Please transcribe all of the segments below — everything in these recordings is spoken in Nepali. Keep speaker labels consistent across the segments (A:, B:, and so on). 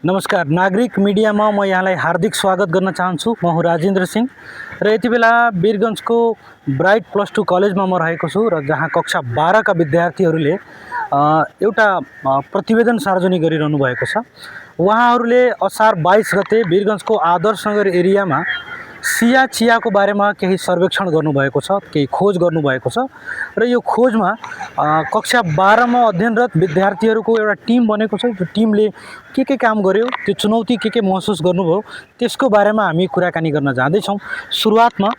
A: नमस्कार नागरिक मिडियामा म यहाँलाई हार्दिक स्वागत गर्न चाहन्छु। म हुँ राजेन्द्र सिंह र यति बेला वीरगञ्जको ब्राइट +2 कलेजमा म रहेको छु र जहाँ कक्षा 12 का विद्यार्थीहरूले एउटा प्रतिवेदन सार्वजनिक गरिरहनु भएको छ। उहाँहरूले असार 22 गते वीरगञ्जको आदर्श नगर एरियामा चियाको बारेमा केही सर्वेक्षण गर्नुभएको छ, केही खोज गर्नुभएको छ र यो खोजमा कक्षा 12 मा अध्ययनरत विद्यार्थीहरूको एउटा टिम बनेको छ। त्यो टिमले के काम गर्यो, त्यो चुनौती के महसुस गर्नुभयो, त्यसको बारेमा हामी कुराकानी गर्न जाँदैछौँ। सुरुवातमा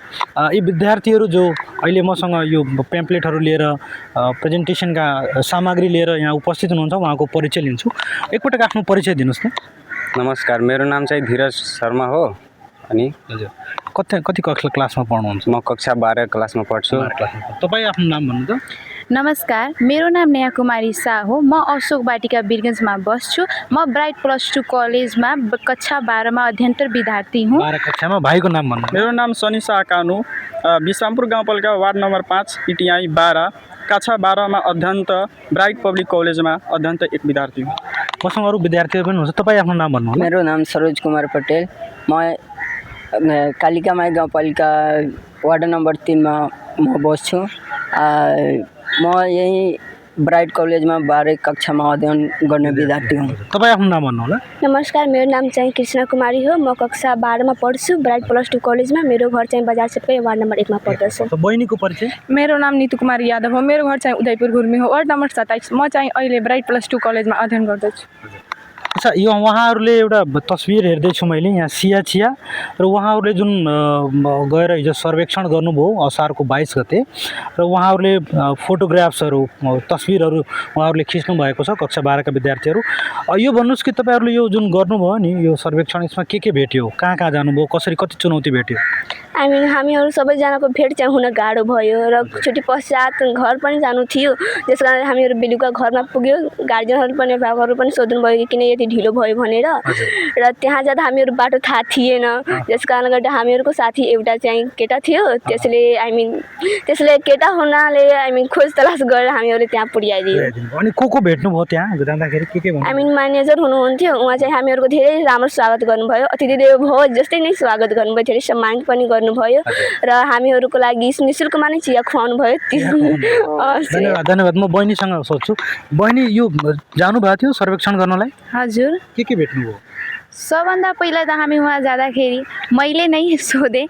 A: यी विद्यार्थीहरू जो अहिले मसँग यो पेम्पलेटहरू लिएर प्रेजेन्टेसनका सामग्री लिएर यहाँ उपस्थित हुनुहुन्छ, उहाँको परिचय लिन्छु। एकपटक आफ्नो परिचय दिनुहोस् न।
B: नमस्कार, मेरो नाम चाहिँ धीरज शर्मा हो। अनि
A: हजुर, कति कक्षा क्लासमा पढ्नुहुन्छ?
B: म कक्षा 12 क्लासमा पढ्छु।
A: तपाईँ आफ्नो नाम भन्नु त।
C: नमस्कार, मेरो नाम नेहा कुमारी शाह हो। म अशोक बाटिका वीरगञ्जमा बस्छु। म ब्राइट +2 कलेजमा कक्षा 12 मा अध्ययनरत विद्यार्थी हुँ।
A: 12 कक्षामा। भाइको नाम भन्नु।
D: मेरो नाम सनी शाह कानु, विश्रामपुर गाउँपालिका वार्ड नम्बर 5 इटिआई 12 कक्षा 12 मा अध्ययनरत ब्राइट पब्लिक कलेजमा अध्ययनरत एक विद्यार्थी हुँ।
A: मसँग अरू विद्यार्थीहरू पनि हुन्छ। तपाईँ आफ्नो नाम भन्नु।
E: मेरो नाम सरोज कुमार पटेल। म कालिकामाई गाउँपालिका वार्ड नम्बर 3 मा म बस्छु। म यही ब्राइट कलेजमा 12 कक्षामा अध्ययन गर्ने विद्यार्थी हुँ।
A: तपाईँ आफ्नो नाम भन्नु होला।
F: नमस्कार, मेरो नाम चाहिँ कृष्ण कुमारी हो। म कक्षा 12 मा पढ्छु ब्राइट +2 कलेजमा। मेरो घर चाहिँ बजार सेपकै वार्ड नम्बर 1 मा पर्दछ।
A: बहिनीको परिचय।
G: मेरो नाम नीतू कुमारी यादव हो। मेरो घर चाहिँ उदयपुर गुल्मी हो, वार्ड नम्बर 27। म चाहिँ अहिले ब्राइट +2 कलेजमा अध्ययन गर्दछु।
A: अच्छा, यो उहाँहरूले एउटा तस्बिर हेर्दैछु मैले यहाँ चिया र उहाँहरूले जुन गएर हिजो सर्वेक्षण गर्नुभयो असारको 22 गते र उहाँहरूले फोटोग्राफ्सहरू तस्बिरहरू उहाँहरूले खिच्नु भएको छ कक्षा 12 का विद्यार्थीहरू। यो भन्नुहोस् कि तपाईँहरूले यो जुन गर्नुभयो नि यो सर्वेक्षण, यसमा के भेट्यो, कहाँ जानुभयो, कसरी कति चुनौती भेट्यो?
F: हामीहरू सबैजनाको भेट चाहिँ हुन गाह्रो भयो र छुट्टी पश्चात घर पनि जानु थियो। त्यस कारण हामीहरू बेलुका घरमा पुग्यो। गार्जियनहरू पनि अभिभावकहरू पनि सोध्नुभयो कि किन यति ढिलो भयो भनेर। र त्यहाँ जाँदा हामीहरू बाटो थाहा थिएन। त्यस कारणले गर्दा हामीहरूको साथी एउटा चाहिँ केटा थियो। त्यसले केटा हुनाले खोज तलास गरेर हामीहरू त्यहाँ पुर्याइदियो।
A: अनि को भेट्नुभयो त्यहाँ जाँदाखेरि? के भन्नु?
F: म्यानेजर हुनुहुन्थ्यो। उहाँ चाहिँ हामीहरूको धेरै राम्रो स्वागत गर्नुभयो। अतिथि देवो भव जस्तै नै स्वागत गर्नुभयो। धेरै सम्मान पनि गर्नुभयो र हामीहरूको लागि निःशुल्कमा नै चिया खुवाउनु भयो।
A: धन्यवाद। म बहिनीसँग सोध्छु। बहिनी, यो जानुभएको थियो सर्वेक्षण गर्नलाई?
C: हजुर।
A: के भेट्नुभयो?
C: सबभन्दा पहिला त हामी वहाँ जाँदाखेरि मैले नै सोधेँ,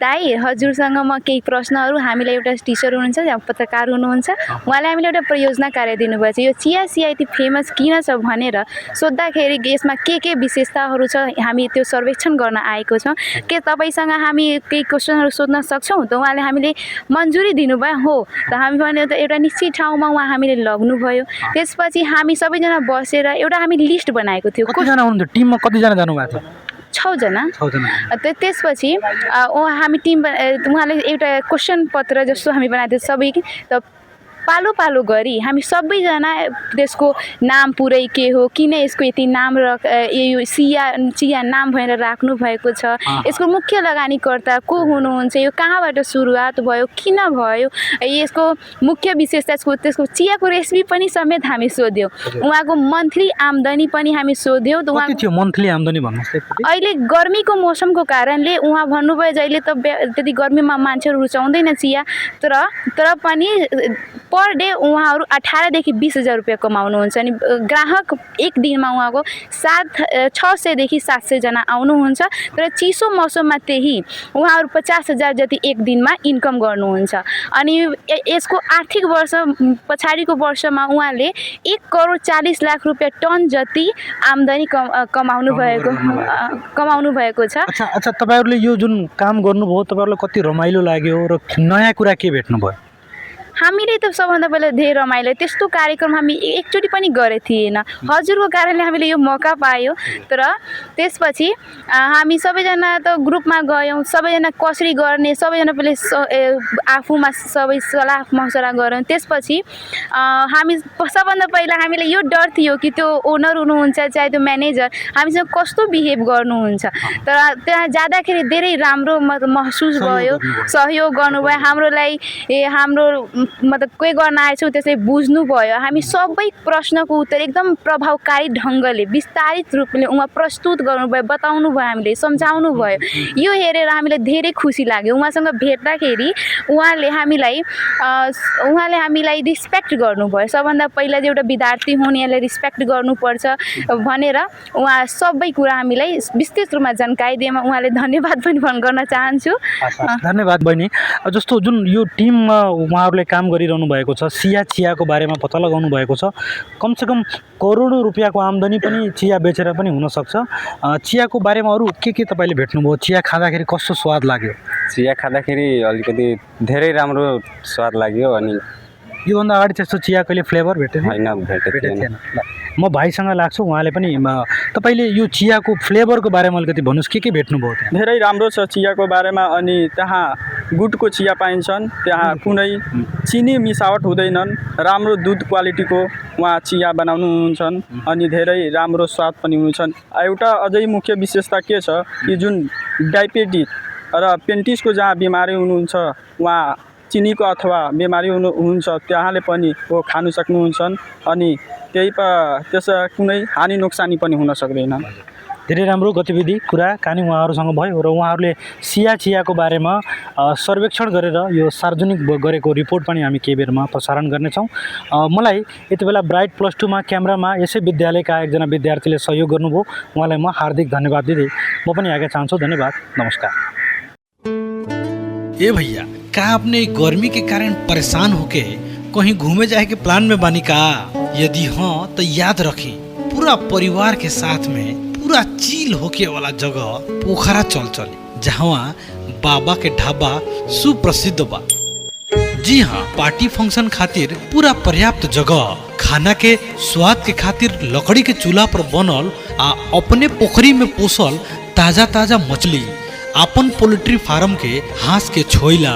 C: दाई हजुरसँग म केही प्रश्नहरू, हामीलाई एउटा टिचर हुनुहुन्छ, पत्रकार हुनुहुन्छ, उहाँले हामीलाई एउटा परियोजना कार्य दिनुभएको छ। यो चिया यति फेमस किन छ भनेर सोद्धाखेरि यसमा के विशेषताहरू छ, हामी त्यो सर्वेक्षण गर्न आएको छौँ, के तपाईँसँग हामी केही क्वेसनहरू सोध्न सक्छौँ? त उहाँले हामीले मन्जुरी दिनुभयो। हो त हामी भने त एउटा निश्चित ठाउँमा उहाँ हामीले लग्नुभयो। त्यसपछि हामी सबैजना बसेर एउटा हामी लिस्ट बनाएको थियो।
A: कतिजना हुनुहुन्थ्यो टिममा? कतिजना जानुभएको थियो?
C: 6 जना। त्यसपछि हामी टिम उहाँले एउटा क्वेसन पत्र जस्तो हामी बनाएको थियो। सबै त पालो गरी हामी सबैजना त्यसको नाम पुरै के हो, किन यसको यति नाम यो चिया नाम भएर राख्नु भएको छ, यसको मुख्य लगानीकर्ता को हुनुहुन्छ, यो कहाँबाट सुरुवात भयो, किन भयो, यसको मुख्य विशेषता, त्यसको चियाको रेसिपी पनि समेत हामी सोध्यौँ। उहाँको मन्थली आम्दानी पनि हामी सोध्यौँ।
A: कति थियो मन्थली आम्दानी भन्नुहोस्?
C: अहिले गर्मीको मौसमको कारणले उहाँ भन्नुभयो जहिले त त्यति गर्मीमा मान्छेहरू रुचाउँदैन चिया, तर पनि पर डे उहाँहरू 18 देखि 20,000 रुपियाँ कमाउनुहुन्छ। अनि ग्राहक एक दिनमा उहाँको 600 देखि 700 जना आउनुहुन्छ। तर चिसो मौसममा त्यही उहाँहरू 50,000 जति एक दिनमा इन्कम गर्नुहुन्छ। अनि यसको आर्थिक वर्ष पछाडिको वर्षमा उहाँले 1,40,00,000 रुपियाँ टन जति आम्दानी कमाउनु भएको छ।
A: अच्छा, तपाईँहरूले यो जुन काम गर्नुभयो तपाईँहरूलाई कति रमाइलो लाग्यो र नयाँ कुरा के भेट्नुभयो?
C: हामीले त सबभन्दा पहिला धेरै रमाइलो, त्यस्तो कार्यक्रम हामी एकचोटि पनि गरेको थिएन। हजुरको कारणले हामीले यो मौका पायौँ। तर त्यसपछि हामी सबैजना त ग्रुपमा गयौँ, सबैजना कसरी गर्ने, सबैजना पहिले आफूमा सबै सल्लाह मसल्लाह गऱ्यौँ। त्यसपछि हामी सबभन्दा पहिला हामीले यो डर थियो कि त्यो ओनर हुनुहुन्छ चाहे त्यो म्यानेजर हामीसँग कस्तो बिहेभ गर्नुहुन्छ। तर त्यहाँ जाँदाखेरि धेरै राम्रो महसुस भयो, सहयोग गर्नुभयो। हाम्रो मतलब कोही गर्न आएछौँ त्यसै बुझ्नुभयो। हामी सबै प्रश्नको उत्तर एकदम प्रभावकारी ढङ्गले विस्तारित रूपले उहाँ प्रस्तुत गर्नुभयो, बताउनु भयो, हामीले सम्झाउनु भयो। यो हेरेर हामीलाई धेरै खुसी लाग्यो। उहाँसँग भेट्दाखेरि उहाँले हामीलाई रिस्पेक्ट गर्नुभयो। सबभन्दा पहिला चाहिँ एउटा विद्यार्थी हुन्, यसलाई रिस्पेक्ट गर्नुपर्छ भनेर उहाँ सबै कुरा हामीलाई विस्तृत रूपमा जानकारी दिएमा उहाँले धन्यवाद पनि गर्न चाहन्छु।
A: धन्यवाद बहिनी। जस्तो जुन यो टिममा उहाँहरूले काम गरिरहनु भएको छ, चियाको बारेमा पत्ता लगाउनु भएको छ। कमसेकम करोडौँ रुपियाँको आम्दानी पनि चिया बेचेर पनि हुनसक्छ। चियाको बारेमा अरू के तपाईँले भेट्नुभयो? चिया खाँदाखेरि कस्तो स्वाद लाग्यो?
B: चिया खाँदाखेरि अलिकति धेरै राम्रो स्वाद लाग्यो। अनि
A: योभन्दा अगाडि त्यस्तो चिया कहिले फ्लेभर भेटेको
B: होइन, भेटेको थिएन।
A: ल म भाइसँग लाग्छु, उहाँले पनि तपाईँले यो चियाको फ्लेभरको बारेमा अलिकति भन्नुहोस्, के भेट्नुभयो त्यहाँ?
D: धेरै राम्रो छ चियाको बारेमा। अनि त्यहाँ गुडको चिया पाइन्छन्, त्यहाँ कुनै चिनी मिसावट हुँदैनन्, राम्रो दुध क्वालिटीको उहाँ चिया बनाउनुहुन्छन् अनि धेरै राम्रो स्वाद पनि हुन्छन्। एउटा अझै मुख्य विशेषता के छ कि जुन डायबेटिक र पेन्टिसको जहाँ बिमारी हुनुहुन्छ, उहाँ चिनीको अथवा बिमारी हुनुहुन्छ त्यहाँले पनि वो खानु सक्नुहुन्छन् अनि त्यसमा कुनै हानि नोक्सानी पनि हुन सक्दैन।
A: धेरै राम्रो गतिविधि कुराकानी उहाँहरूसँग भयो र उहाँहरूले चियाको बारेमा सर्वेक्षण गरेर यो सार्वजनिक गरेको रिपोर्ट पनि हामी केही बेरमा प्रसारण गर्नेछौँ। मलाई यति बेला ब्राइट +2 मा क्यामेरामा यसै विद्यालयका एकजना विद्यार्थीले सहयोग गर्नुभयो, उहाँलाई म हार्दिक धन्यवाद दिँदै म पनि आगे चाहन्छु। धन्यवाद, नमस्कार।
H: ए भैया, क्या आपने गर्मी के कारण परेशान होके कहीं घूमे जाए के प्लान में बनी का? यदि हाँ तो याद रखें, पूरा परिवार के साथ में पूरा चिल होके वाला जगह पोखरा चल जहाँ बाबा के ढाबा सुप्रसिद्ध बा। जी हाँ, पार्टी फंक्शन खातिर पूरा पर्याप्त जगह, खाना के स्वाद के खातिर लकड़ी के चूल्हा पर बनल आ अपने पोखरी में पोसल ताजा मछली, अपन पोल्ट्री फार्म के हांस के छोइला,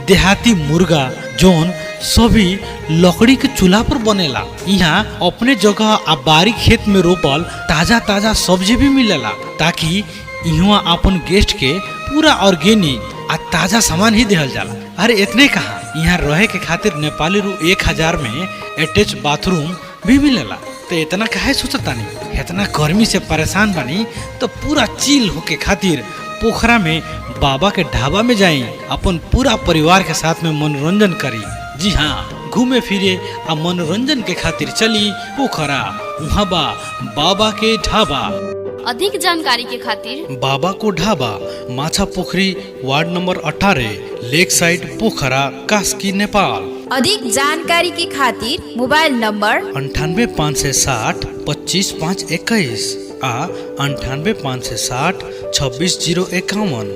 H: देहाती मुर्गा जोन सभी लकड़ी के चूल्हा पर बनेला। यहाँ अपने जगह आ बारी खेत में रोपल ताजा सब्जी भी मिलेला, ताकि यहाँ अपन गेस्ट के पूरा ऑर्गेनिक आ ताजा सामान ही देहल जाला। अरे इतने कहाँ, यहाँ रहे के खातिर नेपाली रु 1000 में अटैच बाथरूम भी मिलेला। तो इतना काहे सोचतानी? इतना गर्मी से परेशान बानी तो पूरा चिल होके खातिर पोखरा में बाबा के ढाबा में जाई, अपन पूरा परिवार के साथ में मनोरंजन करी। जी हाँ, घूमे फिरे आ मनोरंजन के खातिर चली पोखरा, वहाँ बा बाबा के ढाबा।
I: अधिक जानकारी के खातिर
H: बाबा को ढाबा, माछा पोखरी, वार्ड नंबर 18, लेक साइड, पोखरा, कास्की, नेपाल।
I: अधिक जानकारी के खातिर मोबाइल नंबर
H: 98 560 25 521 आ 98 560 26 051।